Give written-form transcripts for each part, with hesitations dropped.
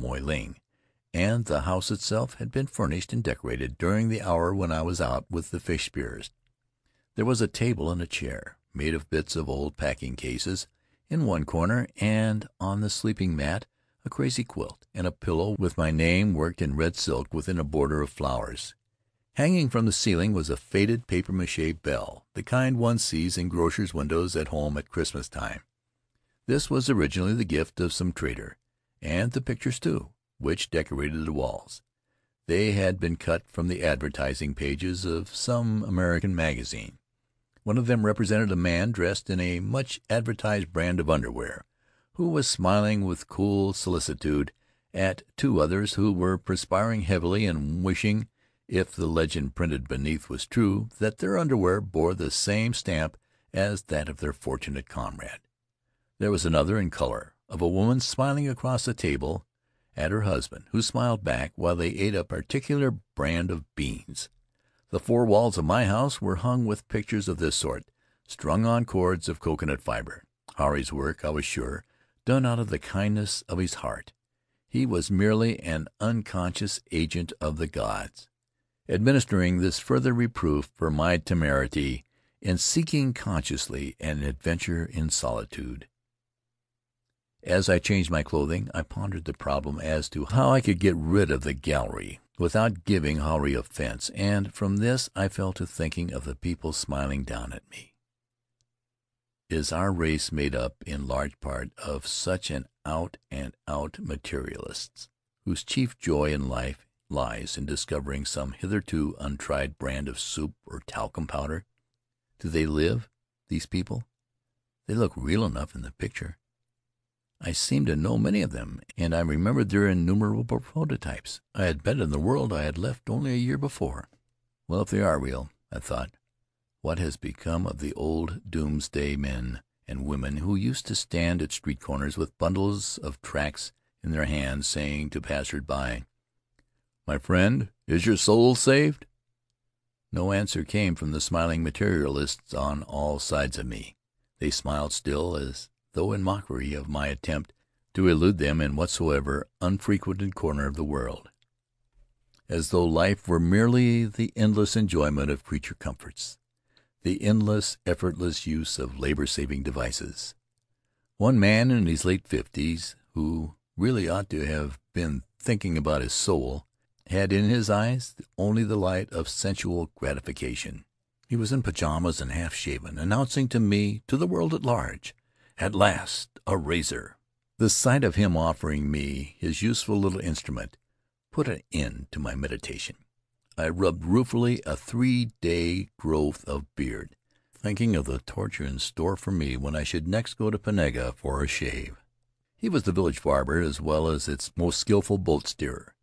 Moy Ling, and the house itself had been furnished and decorated during the hour when I was out with the fish spearers. There was a table and a chair, made of bits of old packing cases, in one corner, and on the sleeping mat a crazy quilt, and a pillow with my name worked in red silk within a border of flowers. Hanging from the ceiling was a faded papier-mâché bell, the kind one sees in grocers' windows at home at Christmas time. This was originally the gift of some trader, and the pictures, too, which decorated the walls. They had been cut from the advertising pages of some American magazine. One of them represented a man dressed in a much advertised brand of underwear, who was smiling with cool solicitude at two others who were perspiring heavily and wishing, if the legend printed beneath was true, that their underwear bore the same stamp as that of their fortunate comrade. There was another, in color, of a woman smiling across the table at her husband, who smiled back while they ate a particular brand of beans. The four walls of my house were hung with pictures of this sort, strung on cords of coconut fiber. Huirai's work, I was sure, done out of the kindness of his heart. He was merely an unconscious agent of the gods, administering this further reproof for my temerity in seeking consciously an adventure in solitude. As I changed my clothing, I pondered the problem as to how I could get rid of the gallery without giving Huirai offense, and from this I fell to thinking of the people smiling down at me. Is our race made up in large part of such an out-and-out materialists, whose chief joy in life lies in discovering some hitherto untried brand of soup or talcum powder? Do they live, these people? They look real enough in the picture. I seemed to know many of them, and I remembered their innumerable prototypes. I had bet in the world I had left only a year before. Well, if they are real, I thought, what has become of the old doomsday men and women who used to stand at street corners with bundles of tracts in their hands, saying to passers-by, "My friend, is your soul saved?" No answer came from the smiling materialists on all sides of me. They smiled still, as though in mockery of my attempt to elude them in whatsoever unfrequented corner of the world, as though life were merely the endless enjoyment of creature comforts, the endless, effortless use of labor-saving devices. One man in his late 50s, who really ought to have been thinking about his soul, had in his eyes only the light of sensual gratification. He was in pajamas and half-shaven, announcing to me, to the world at large, at last, a razor. The sight of him offering me his useful little instrument put an end to my meditation. I rubbed ruefully a 3-day growth of beard, thinking of the torture in store for me when I should next go to Pinega for a shave. He was the village barber as well as its most skillful boat steerer.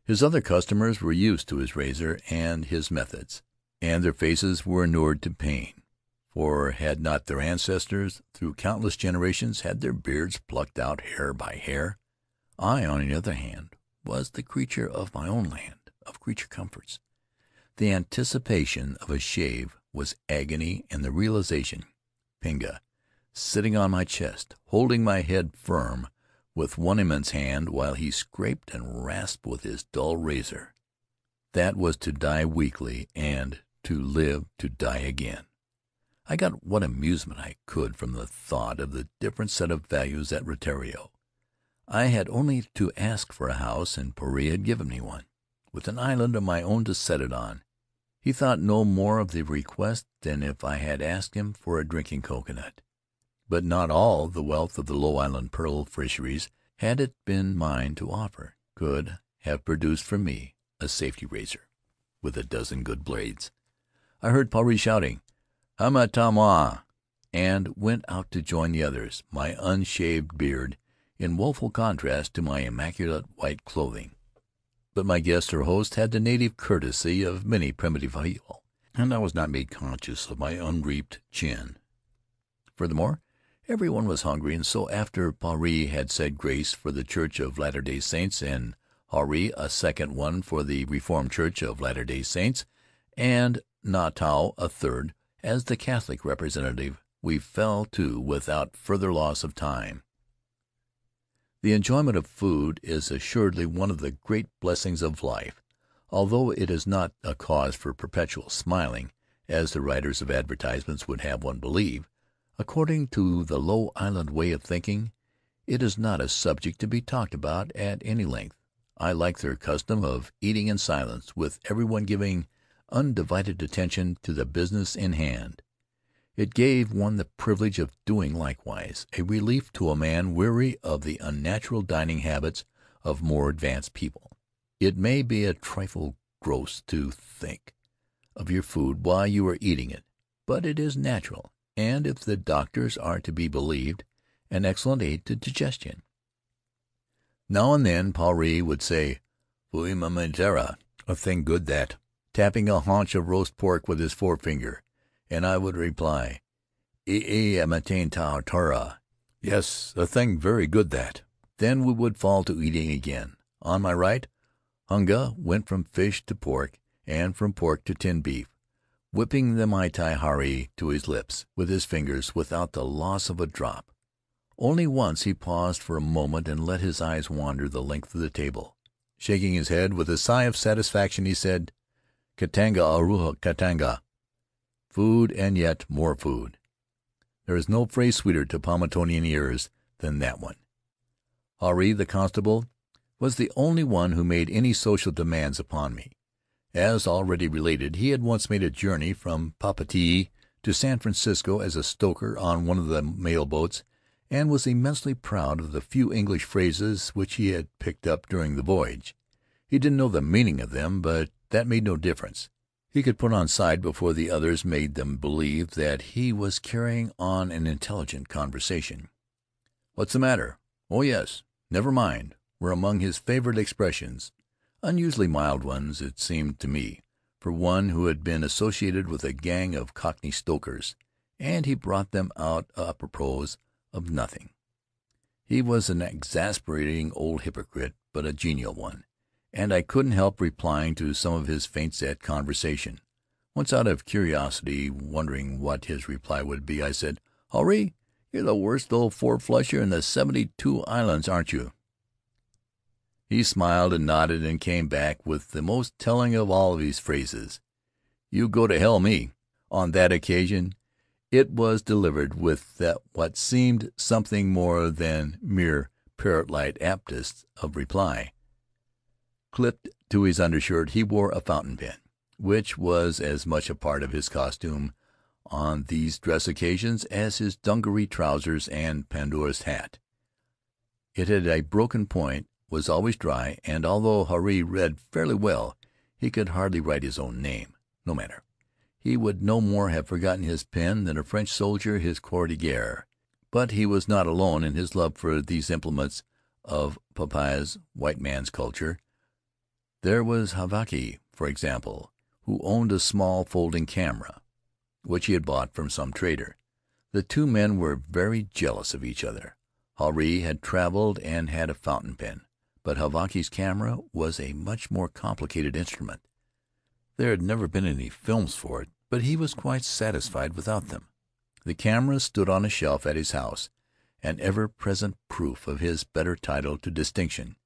His other customers were used to his razor and his methods, and their faces were inured to pain. For had not their ancestors, through countless generations, had their beards plucked out hair by hair? I, on the other hand, was the creature of my own land, of creature comforts. The anticipation of a shave was agony, and the realization, Pinga, sitting on my chest, holding my head firm with one immense hand while he scraped and rasped with his dull razor. That was to die weakly, and to live to die again. I got what amusement I could from the thought of the different set of values at Rutiaro. I had only to ask for a house, and Puarei had given me one, with an island of my own to set it on. He thought no more of the request than if I had asked him for a drinking coconut. But not all the wealth of the Low Island pearl fisheries, had it been mine to offer, could have produced for me a safety razor with a dozen good blades. I heard Puarei shouting, "Hamatama," and went out to join the others, my unshaved beard in woeful contrast to my immaculate white clothing. But my guest or host had the native courtesy of many primitive people, and I was not made conscious of my unreaped chin. Furthermore, everyone was hungry, and so after Puarei had said grace for the Church of Latter-day Saints, and Huirai a second one for the Reformed Church of Latter-day Saints, and Nahtau a third, as the Catholic representative, we fell to without further loss of time. The enjoyment of food is assuredly one of the great blessings of life, although it is not a cause for perpetual smiling, as the writers of advertisements would have one believe. According to the Low Island way of thinking, it is not a subject to be talked about at any length. I like their custom of eating in silence, with everyone giving undivided attention to the business in hand. It gave one the privilege of doing likewise, a relief to a man weary of the unnatural dining habits of more advanced people. It may be a trifle gross to think of your food while you are eating it, but it is natural, and, if the doctors are to be believed, an excellent aid to digestion. Now and then Faery would say, "Fui mamentera," a thing good that, tapping a haunch of roast pork with his forefinger, and I would reply, "E amatain ta tara," yes, a thing very good that. Then we would fall to eating again. On my right, Hunga went from fish to pork, and from pork to tinned beef, whipping the maitai haari to his lips with his fingers without the loss of a drop. Only once he paused for a moment and let his eyes wander the length of the table. Shaking his head with a sigh of satisfaction, he said, "Katanga aruha katanga," food and yet more food. There is no phrase sweeter to Paumotuan ears than that one. Faery, the constable, was the only one who made any social demands upon me. As already related, he had once made a journey from Papeete to San Francisco as a stoker on one of the mail boats, and was immensely proud of the few English phrases which he had picked up during the voyage. He didn't know the meaning of them, but that made no difference. He could put on side before the others made them believe that he was carrying on an intelligent conversation. "What's the matter?" "Oh, yes, never mind," were among his favorite expressions, unusually mild ones, it seemed to me, for one who had been associated with a gang of Cockney stokers, and he brought them out apropos of nothing. He was an exasperating old hypocrite, but a genial one, and I couldn't help replying to some of his feints at conversation. Once, out of curiosity, wondering what his reply would be, I said, "Faery, you're the worst old four-flusher in the 72 Islands, aren't you?" He smiled and nodded, and came back with the most telling of all of his phrases, "You go to hell, me." On that occasion it was delivered with what seemed something more than mere parrot-like aptness of reply. Clipped to his undershirt he wore a fountain pen, which was as much a part of his costume on these dress occasions as his dungaree trousers and pandanus hat. It had a broken point, was always dry, and although Faery read fairly well, he could hardly write his own name. No matter. He would no more have forgotten his pen than a French soldier his croix de guerre. But he was not alone in his love for these implements of Papa's white man's culture. There was Havaki, for example, who owned a small folding camera, which he had bought from some trader. The two men were very jealous of each other. Faery had traveled and had a fountain pen, but Havaki's camera was a much more complicated instrument. There had never been any films for it, but he was quite satisfied without them. The camera stood on a shelf at his house, an ever-present proof of his better title to distinction.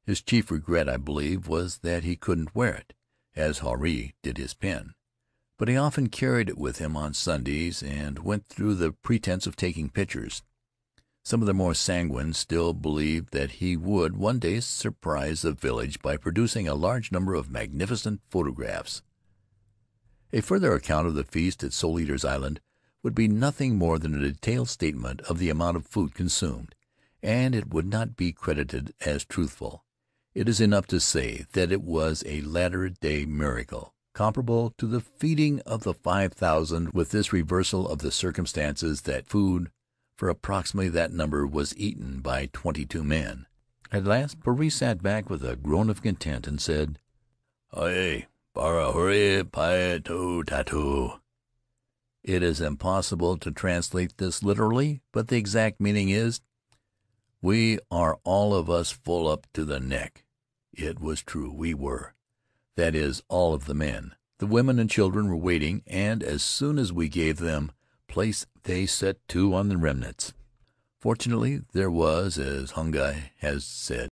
His chief regret, I believe, was that he couldn't wear it, as Faery did his pen. But he often carried it with him on Sundays, and went through the pretense of taking pictures. Some of the more sanguine still believed that he would one day surprise the village by producing a large number of magnificent photographs. A further account of the feast at Soul Eaters Island would be nothing more than a detailed statement of the amount of food consumed, and it would not be credited as truthful. It is enough to say that it was a latter-day miracle, comparable to the feeding of the 5,000, with this reversal of the circumstances, that food for approximately that number was eaten by 22 men. At last Faery sat back with a groan of content and said, "Ai, para huri pai tu tatu." It is impossible to translate this literally, but the exact meaning is, "We are all of us full up to the neck." It was true, we were. That is, all of the men. The women and children were waiting, and as soon as we gave them place they set to on the remnants. Fortunately there was, as Hunga has said,